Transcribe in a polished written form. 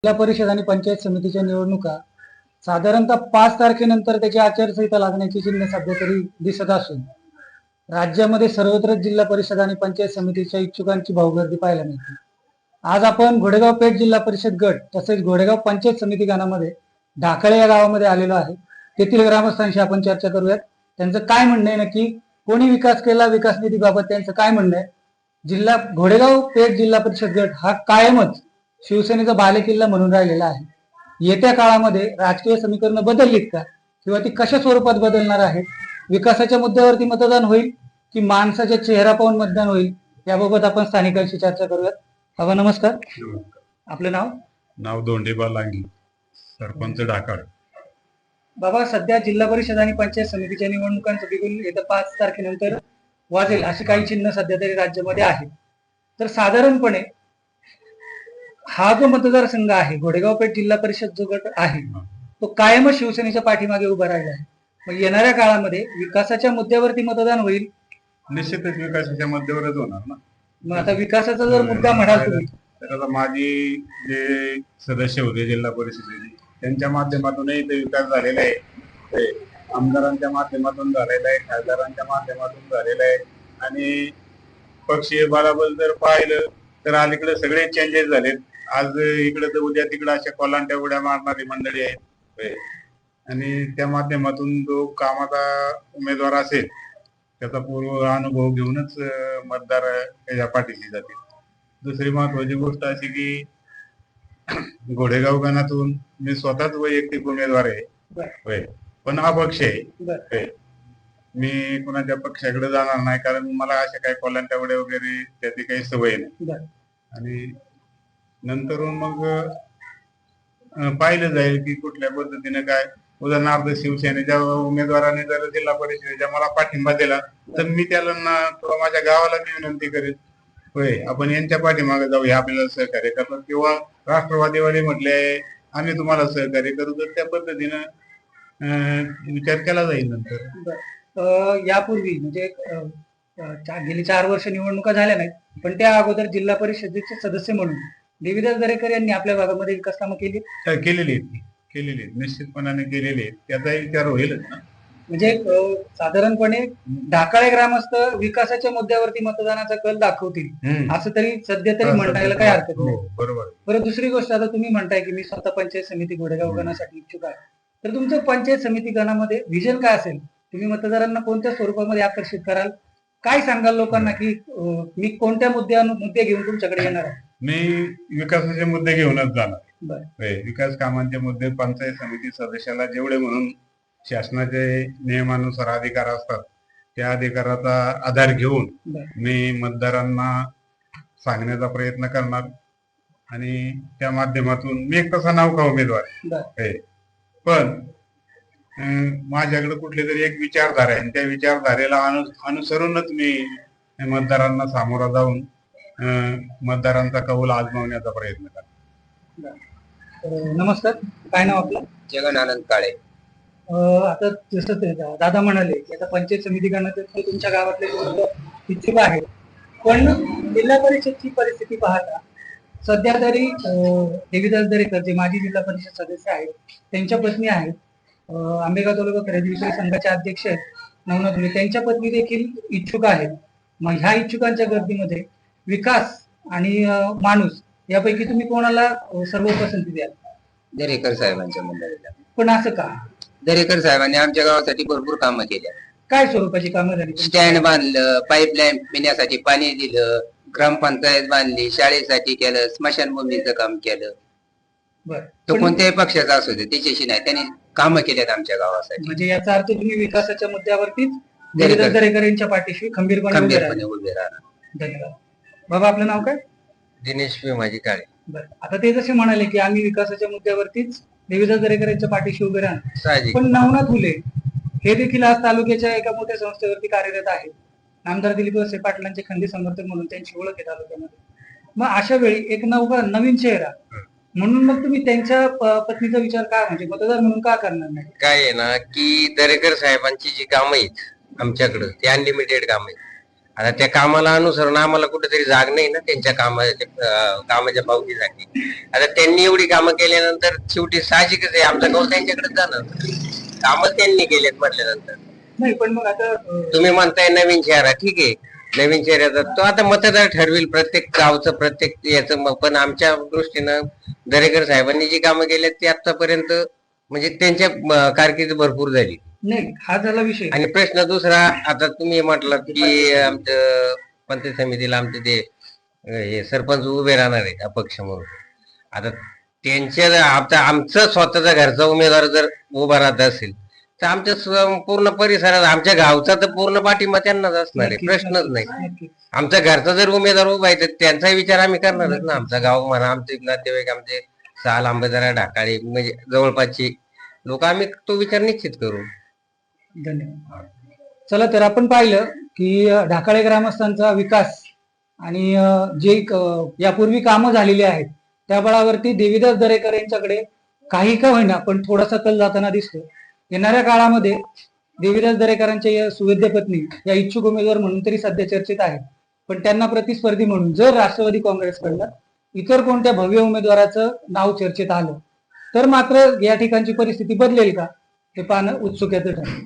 जिल्हा परिषद आणि पंचायत समितीच्या निवडणुका साधारणतः 5 तारखेनंतर त्याची आचारसंहिता लागण्याची चिन्ह सध्या तरी दिसत असून राज्यामध्ये सर्वत्र जिल्हा परिषद आणि पंचायत समितीच्या इच्छुकांची भाऊगर्दी पाहायला मिळते. आज आपण घोडेगाव पेठ जिल्हा परिषद गट तसेच घोडेगाव पंचायत समिती गणामध्ये ढाकळे या गावामध्ये आलेलो आहे. तेथील ग्रामस्थांशी आपण चर्चा करूयात. त्यांचं काय म्हणणं आहे, नक्की कोणी विकास केला, विकास निधीबाबत त्यांचं काय म्हणणं आहे. घोडेगाव पेठ जिल्हा परिषद गट हा कायमच शिवसेनेचा बालेकिल्ला म्हणून राहिलेला आहे. येत्या काळामध्ये राजकीय समीकरणं बदललीत का, किंवा ती कशा स्वरूपात बदलणार आहेत, विकासाच्या मुद्द्यावरती मतदान होईल की माणसाच्या चेहरा पाहून मतदान होईल, याबाबत आपण स्थानिकांशी चर्चा करूयात. बाबा नमस्कार. आपलं नाव दोंडेबा लांगी, सरपंच ढाकाळ. बाबा, सध्या जिल्हा परिषद आणि पंचायत समितीच्या निवडणुकांचं बिगुल येत्या 5 तारखेनंतर वाजेल अशी काही चिन्ह सध्या तरी राज्यामध्ये आहेत. तर साधारणपणे हा जो मतदारसंघ आहे, घोडेगाव पेठ जिल्हा परिषद जो गट आहे, तो कायमच शिवसेनेच्या पाठीमागे उभा राहिला आहे. मग येणाऱ्या काळामध्ये विकासाच्या मुद्द्यावरती मतदान होईल? निश्चितच विकासाच्या मुद्द्यावरच होणार ना. मग आता विकासाचा जर मुद्दा म्हणाल तुम्ही, तर आता माझी जे सदस्य होते जिल्हा परिषदेचे, त्यांच्या माध्यमातूनही ते विकास झालेला आहे, आमदारांच्या माध्यमातून झालेला आहे, खासदारांच्या माध्यमातून झालेला आहे. आणि पक्षीय बलाबल जर पाहिलं तर अलीकडे सगळे चेंजेस झालेत. आज इकडे तर उद्या तिकडे अशा कोलांट्या उड्या मारणारी मंडळी आहेत. आणि त्या माध्यमातून जो कामाचा उमेदवार असेल त्याचा पूर्व अनुभव घेऊनच मतदार त्याच्या पाठीशी जातील. दुसरी महत्वाची गोष्ट अशी की घोडेगाव गणातून मी स्वतःच वैयक्तिक उमेदवार आहे, पण अपक्ष आहे. मी कुणाच्या पक्षाकडे जाणार नाही, कारण मला अशा काही कोलांट्या उड्या वगैरे त्याची काही सवय नाही. आणि नंतर मग पाहिलं जाईल की कुठल्या पद्धतीने काय. उदाहरणार्थ शिवसेनेच्या उमेदवाराने जर जिल्हा परिषदेच्या मला पाठिंबा दिला तर मी त्याला किंवा माझ्या गावाला मी विनंती करेन, होय आपण यांच्या पाठीमागे जाऊ, हे आपल्याला सहकार्य करतात. किंवा राष्ट्रवादीवाले म्हटले आम्ही तुम्हाला सहकार्य करू, तर त्या पद्धतीनं विचार केला जाईल. नंतर यापूर्वी म्हणजे गेली 4 वर्ष निवडणुका झाल्या नाहीत, पण त्या अगोदर जिल्हा परिषदेचे सदस्य म्हणून देवीदास दरेकर यांनी आपल्या भागामध्ये विकास कामं केलेली निश्चितपणाने केलेली आहेत. त्याचा विचार होईलच ना. म्हणजे साधारणपणे ढाकाळे ग्रामस्थ विकासाच्या मुद्द्यावरती मतदानाचा कल दाखवतील असं तरी सध्या तरी म्हणायला काही हरकत नाही. बरोबर. बरं, दुसरी गोष्ट, आता तुम्ही म्हणताय की मी स्वतः पंचायत समिती घोडेगाव गणासाठी इच्छुक आहे, तर तुमचं पंचायत समिती गणामध्ये विजन काय असेल? तुम्ही मतदारांना कोणत्या स्वरूपामध्ये आकर्षित कराल? काय सांगाल लोकांना की मी कोणत्या मुद्दे घेऊन तुमच्याकडे येणार आहे? मी विकासाचे मुद्दे घेऊनच जाणार. विकास कामांचे मुद्दे पंचायत समिती सदस्याला जेवढे म्हणून शासनाचे नियमानुसार अधिकार असतात त्या अधिकाराचा आधार घेऊन मी मतदारांना सांगण्याचा प्रयत्न करणार. आणि त्या माध्यमातून मी एक तसा नौका उमेदवार आहे, पण माझ्याकडे कुठली तरी एक विचारधारा आहे, त्या विचारधारेला अनुसरूनच मी मतदारांना सामोरा जाऊन मतदारांचा कौल आजमावण्याचा प्रयत्न करतो. नमस्कार, काय नाव आपलं? जगन आनंद काळे. आता जसं दादा म्हणाले की आता पंचायत समिती गणाचे तुमच्या गावातले इच्छुक आहेत, पण जिल्हा परिषदची परिस्थिती पाहता सध्या तरी देवीदास दरेकर जे माजी जिल्हा परिषद सदस्य आहेत, त्यांच्या पत्नी आहेत, आंबेगाव तालुका खरेदी विक्री संघाचे अध्यक्ष आहेत नवनाथ मुले, त्यांच्या पत्नी देखील इच्छुक आहेत. मग ह्या इच्छुकांच्या गर्दीमध्ये विकास आणि माणूस यापैकी तुम्ही कोणाला सर्व पसंती द्याल? दरेकर साहेबांच्या मंडळीला. पण असं का? दरेकर साहेबांनी आमच्या गावासाठी भरपूर कामं केल्या. काय स्वरूपाची कामं झाली? स्टँड बांधलं, पाईपलाईन पिण्यासाठी पाणी दिलं, ग्रामपंचायत बांधली, शाळेसाठी केलं, स्मशानभूमीचं काम केलं. तो कोणत्याही पक्षाचा असू दे, त्याच्याशी नाही, त्यांनी कामं केल्यात आमच्या गावासाठी. म्हणजे याचा अर्थ तुम्ही विकासाच्या मुद्द्यावरतीच दरेकर यांच्या पाठीशी खंबीरपणे उभे राहणार. धन्यवाद. बाबा, आपलं नाव काय? दिनेश माझी काळे. बरं, आता ते जसे म्हणाले की आम्ही विकासाच्या मुद्द्यावरतीच देवीदास दरेकर यांच्या पाठीशी उभे राहणार, पण नवनाथ फुले हे देखील आज तालुक्याच्या एका मोठ्या संस्थेवरती कार्यरत आहेत. आमदार दिलीप वळसे पाटलांचे खंदी समर्थक म्हणून त्यांची ओळख आहे तालुक्यामध्ये. मग अशा वेळी एक नवीन चेहरा म्हणून मग तुम्ही त्यांच्या पत्नीचा विचार का, म्हणजे मतदार म्हणून का करणार नाही? काय आहे ना की दरेकर साहेबांची जी कामं आहेत आमच्याकडं, ते अनलिमिटेड काम आहेत. आता त्या कामाला अनुसरून आम्हाला कुठेतरी जाग नाही ना त्यांच्या कामाच्या पावतीसाठी. आता त्यांनी एवढी कामं केल्यानंतर शेवटी साहजिकच आहे आमचा कौल त्यांच्याकडे जाणार. कामं त्यांनी केलेत म्हटल्यानंतर. नाही पण मग आता तुम्ही म्हणताय नवीन चेहरा, ठीक आहे, नवीन चेहऱ्याचा तो आता मतदार ठरवेल प्रत्येक गावचं प्रत्येक याचं. पण आमच्या दृष्टीनं दरेकर साहेबांनी जी कामं केली ती आतापर्यंत म्हणजे त्यांच्या कारकिर्दी भरपूर झाली. नाही, हा झाला विषय. आणि प्रश्न दुसरा, आता तुम्ही म्हटलात की आमच्या पंचायत समितीला आमचे ते हे सरपंच उभे राहणार आहेत अपक्ष म्हणून. आता त्यांच्या आमचं स्वतःचा घरचा उमेदवार जर उभा राहत असेल तर आमच्या पूर्ण परिसरात आमच्या गावचा तर पूर्ण पाठिंबा त्यांनाच असणार आहे, प्रश्नच नाही. नक्की. आमच्या घरचा जर उमेदवार उभा आहे तर त्यांचाही विचार आम्ही करणारच ना. आमचा गाव म्हणा, आमचे नातेवाईक, आमचे साल आंबेदारा ढाकाळे म्हणजे जवळपासची लोक, आम्ही तो विचार निश्चित करू. धन्यवाद. चला तर आपण पाहिलं की ढाकाळे ग्रामस्थांचा विकास आणि जे यापूर्वी कामं झालेली आहेत त्या बळावरती देवीदास दरेकर यांच्याकडे काही का होईना पण थोडासा कल जाताना दिसतो. येणाऱ्या काळामध्ये देवीदास दरेकरांच्या या सुविद्य पत्नी या इच्छुक उमेदवार म्हणून तरी सध्या चर्चेत आहेत, पण त्यांना प्रतिस्पर्धी म्हणून जर राष्ट्रवादी काँग्रेसकडनं इतर कोणत्या भव्य उमेदवाराचं नाव चर्चेत आलं तर मात्र या ठिकाणची परिस्थिती बदलेल का हे पाहणं उत्सुकतेचं ठरेल.